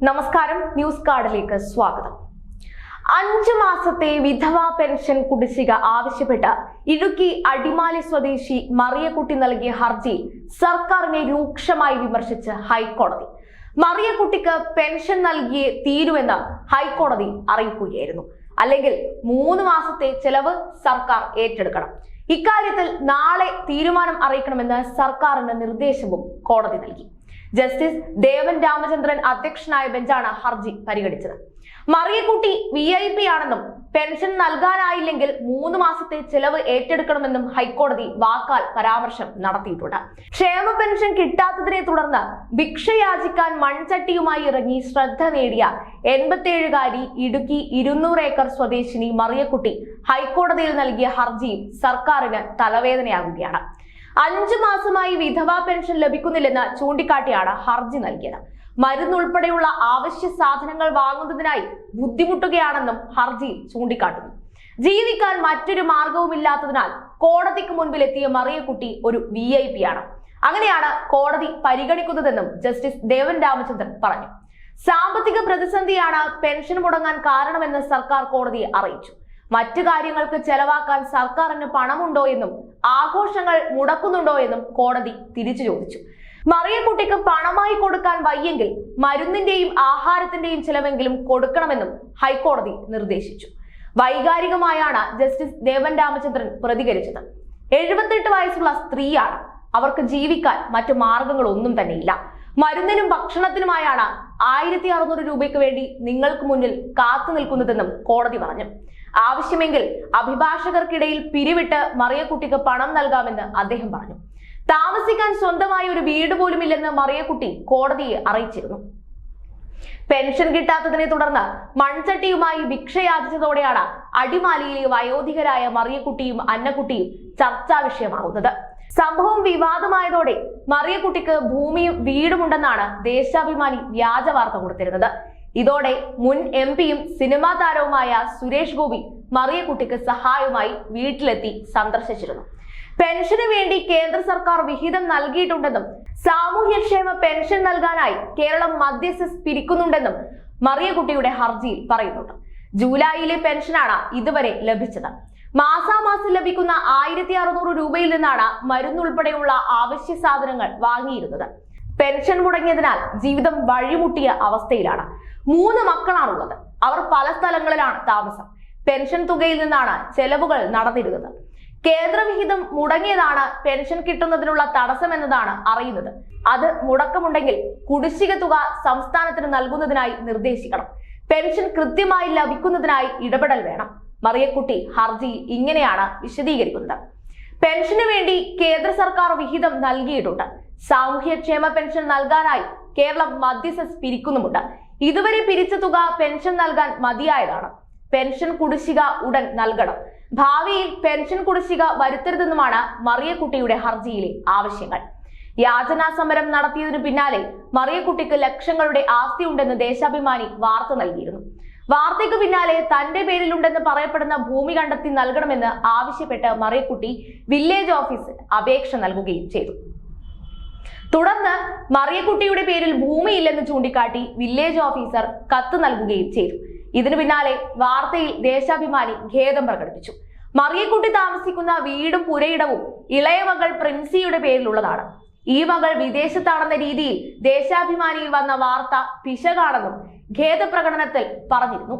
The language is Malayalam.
നമസ്കാരം, ന്യൂസ് കാർഡിലേക്ക് സ്വാഗതം. 5 മാസത്തെ വിധവാ പെൻഷൻ കുടിശ്ശിക ആവശ്യപ്പെട്ട് ഇടുക്കി അടിമാലി സ്വദേശി മറിയക്കുട്ടി നൽകിയ ഹർജി സർക്കാരിനെ രൂക്ഷമായി വിമർശിച്ച് ഹൈക്കോടതി. മറിയക്കുട്ടിക്ക് പെൻഷൻ നൽകിയേ തീരുവെന്ന് ഹൈക്കോടതി അറിയിക്കുകയായിരുന്നു. അല്ലെങ്കിൽ 3 മാസത്തെ ചെലവ് സർക്കാർ ഏറ്റെടുക്കണം. ഇക്കാര്യത്തിൽ നാളെ തീരുമാനം അറിയിക്കണമെന്ന് സർക്കാരിന് നിർദ്ദേശവും കോടതി നൽകി. ജസ്റ്റിസ് ദേവൻ രാമചന്ദ്രൻ അധ്യക്ഷനായ ബെഞ്ചാണ് ഹർജി പരിഗണിച്ചത്. മറിയക്കുട്ടി VIP ആണെന്നും പെൻഷൻ നൽകാനായില്ലെങ്കിൽ 3 മാസത്തെ ചെലവ് ഏറ്റെടുക്കണമെന്നും ഹൈക്കോടതി വാക്കാൽ പരാമർശം നടത്തിയിട്ടുണ്ട്. ക്ഷേമ പെൻഷൻ കിട്ടാത്തതിനെ തുടർന്ന് ഭിക്ഷയാചിക്കാൻ മൺചട്ടിയുമായി ഇറങ്ങി ശ്രദ്ധ നേടിയ 87-കാരി ഇടുക്കി 200 ഏക്കർ സ്വദേശിനി മറിയക്കുട്ടി ഹൈക്കോടതിയിൽ നൽകിയ ഹർജിയും സർക്കാരിന് തലവേദനയാകുകയാണ്. 5 മാസമായി വിധവാ പെൻഷൻ ലഭിക്കുന്നില്ലെന്ന് ചൂണ്ടിക്കാട്ടിയാണ് ഹർജി നൽകിയത്. മരുന്നുൾപ്പെടെയുള്ള അവശ്യ സാധനങ്ങൾ വാങ്ങുന്നതിനായി ബുദ്ധിമുട്ടുകയാണെന്നും ഹർജിയിൽ ചൂണ്ടിക്കാട്ടുന്നു. ജീവിക്കാൻ മറ്റൊരു മാർഗവുമില്ലാത്തതിനാൽ കോടതിക്ക് മുൻപിലെത്തിയ മറിയക്കുട്ടി ഒരു VIP ആണ്. അങ്ങനെയാണ് കോടതി പരിഗണിക്കുന്നതെന്നും ജസ്റ്റിസ് ദേവൻ രാമചന്ദ്രൻ പറഞ്ഞു. സാമ്പത്തിക പ്രതിസന്ധിയാണ് പെൻഷൻ മുടങ്ങാൻ കാരണമെന്ന് സർക്കാർ കോടതിയെ അറിയിച്ചു. മറ്റു കാര്യങ്ങൾക്ക് ചെലവാക്കാൻ സർക്കാരിന് പണമുണ്ടോ എന്നും ആഘോഷങ്ങൾ മുടക്കുന്നുണ്ടോ എന്നും കോടതി തിരിച്ചു ചോദിച്ചു. മറിയക്കുട്ടിക്ക് പണമായി കൊടുക്കാൻ വയ്യെങ്കിൽ മരുന്നിന്റെയും ആഹാരത്തിന്റെയും ചെലവെങ്കിലും കൊടുക്കണമെന്നും ഹൈക്കോടതി നിർദ്ദേശിച്ചു. വൈകാരികമായാണ് ജസ്റ്റിസ് ദേവൻ രാമചന്ദ്രൻ പ്രതികരിച്ചത്. 78 വയസ്സുള്ള സ്ത്രീയാണ്. അവർക്ക് ജീവിക്കാൻ മറ്റു മാർഗങ്ങളൊന്നും തന്നെയില്ല. മരുന്നിനും ഭക്ഷണത്തിനുമായാണ് 1600 രൂപയ്ക്ക് വേണ്ടി നിങ്ങൾക്ക് മുന്നിൽ കാത്തു നിൽക്കുന്നതെന്നും കോടതി പറഞ്ഞു. ആവശ്യമെങ്കിൽ അഭിഭാഷകർക്കിടയിൽ പിരിവിട്ട് മറിയക്കുട്ടിക്ക് പണം നൽകാമെന്ന് അദ്ദേഹം പറഞ്ഞു. താമസിക്കാൻ സ്വന്തമായി ഒരു വീട് പോലുമില്ലെന്ന് മറിയക്കുട്ടി കോടതിയെ അറിയിച്ചിരുന്നു. പെൻഷൻ കിട്ടാത്തതിനെ തുടർന്ന് മൺചട്ടിയുമായി ഭിക്ഷയാചിച്ചതോടെയാണ് അടിമാലിയിലെ വയോധികരായ മറിയക്കുട്ടിയും അന്നക്കുട്ടിയും ചർച്ചാ വിഷയമാകുന്നത്. സംഭവം വിവാദമായതോടെ മറിയക്കുട്ടിക്ക് ഭൂമിയും വീടുമുണ്ടെന്നാണ് ദേശാഭിമാനി വ്യാജ വാർത്ത കൊടുത്തിരുന്നത്. ഇതോടെ മുൻ MP-യും സിനിമാ താരവുമായ സുരേഷ് ഗോപി മറിയക്കുട്ടിക്ക് സഹായവുമായി വീട്ടിലെത്തി സന്ദർശിച്ചിരുന്നു. പെൻഷന് വേണ്ടി കേന്ദ്ര സർക്കാർ വിഹിതം നൽകിയിട്ടുണ്ടെന്നും സാമൂഹ്യക്ഷേമ പെൻഷൻ നൽകാനായി കേരളം മധ്യസ്ഥ പിരിക്കുന്നുണ്ടെന്നും മറിയക്കുട്ടിയുടെ ഹർജിയിൽ പറയുന്നുണ്ട്. ജൂലൈയിലെ പെൻഷനാണ് ഇതുവരെ ലഭിച്ചത്. മാസാമാസം ലഭിക്കുന്ന 1600 രൂപയിൽ നിന്നാണ് മരുന്നുൾപ്പെടെയുള്ള അവശ്യ സാധനങ്ങൾ വാങ്ങിയിരുന്നത്. പെൻഷൻ മുടങ്ങിയതിനാൽ ജീവിതം വഴിമുട്ടിയ അവസ്ഥയിലാണ്. 3 മക്കളാണുള്ളത്. അവർ പല സ്ഥലങ്ങളിലാണ് താമസം. പെൻഷൻ തുകയിൽ നിന്നാണ് ചെലവുകൾ നടന്നിരുന്നത്. കേന്ദ്രവിഹിതം മുടങ്ങിയതാണ് പെൻഷൻ കിട്ടുന്നതിനുള്ള തടസ്സമെന്നതാണ് അറിയുന്നത്. അത് മുടക്കമുണ്ടെങ്കിൽ കുടിശ്ശിക തുക സംസ്ഥാനത്തിന് നൽകുന്നതിനായി നിർദ്ദേശിക്കണം. പെൻഷൻ കൃത്യമായി ലഭിക്കുന്നതിനായി ഇടപെടൽ വേണം. മറിയക്കുട്ടി ഹർജിയിൽ ഇങ്ങനെയാണ് വിശദീകരിക്കുന്നത്. പെൻഷന് വേണ്ടി കേന്ദ്ര സർക്കാർ വിഹിതം നൽകിയിട്ടുണ്ട്. സാമൂഹ്യക്ഷേമ പെൻഷൻ നൽകാനായി കേരളം മധ്യസ്ഥ പിരിക്കുന്നുമുണ്ട്. ഇതുവരെ പിരിച്ച തുക പെൻഷൻ നൽകാൻ മതിയായതാണ്. പെൻഷൻ കുടിശ്ശിക ഉടൻ നൽകണം. ഭാവിയിൽ പെൻഷൻ കുടിശ്ശിക വരുത്തരുതെന്നുമാണ് മറിയക്കുട്ടിയുടെ ഹർജിയിലെ ആവശ്യങ്ങൾ. യാചനാ സമരം നടത്തിയതിനു പിന്നാലെ മറിയക്കുട്ടിക്ക് ലക്ഷങ്ങളുടെ ആസ്തി ഉണ്ടെന്ന് ദേശാഭിമാനി വാർത്ത നൽകിയിരുന്നു. വാർത്തയ്ക്ക് പിന്നാലെ തന്റെ പേരിലുണ്ടെന്ന് പറയപ്പെടുന്ന ഭൂമി കണ്ടെത്തി നൽകണമെന്ന് ആവശ്യപ്പെട്ട് മറിയക്കുട്ടി വില്ലേജ് ഓഫീസിൽ അപേക്ഷ നൽകുകയും ചെയ്തു. തുടർന്ന് മറിയക്കുട്ടിയുടെ പേരിൽ ഭൂമിയില്ലെന്ന് ചൂണ്ടിക്കാട്ടി വില്ലേജ് ഓഫീസർ കത്ത് നൽകുകയും ചെയ്തു. ഇതിനു പിന്നാലെ വാർത്തയിൽ ദേശാഭിമാനി ഖേദം പ്രകടിപ്പിച്ചു. മറിയക്കുട്ടി താമസിക്കുന്ന വീടും പുരയിടവും ഇളയ മകൾ പ്രിൻസിയുടെ പേരിലുള്ളതാണ്. ഈ മകൾ വിദേശത്താണെന്ന രീതിയിൽ ദേശാഭിമാനിയിൽ വന്ന വാർത്ത പിശകാണെന്നും ഖേദപ്രകടനത്തിൽ പറഞ്ഞിരുന്നു.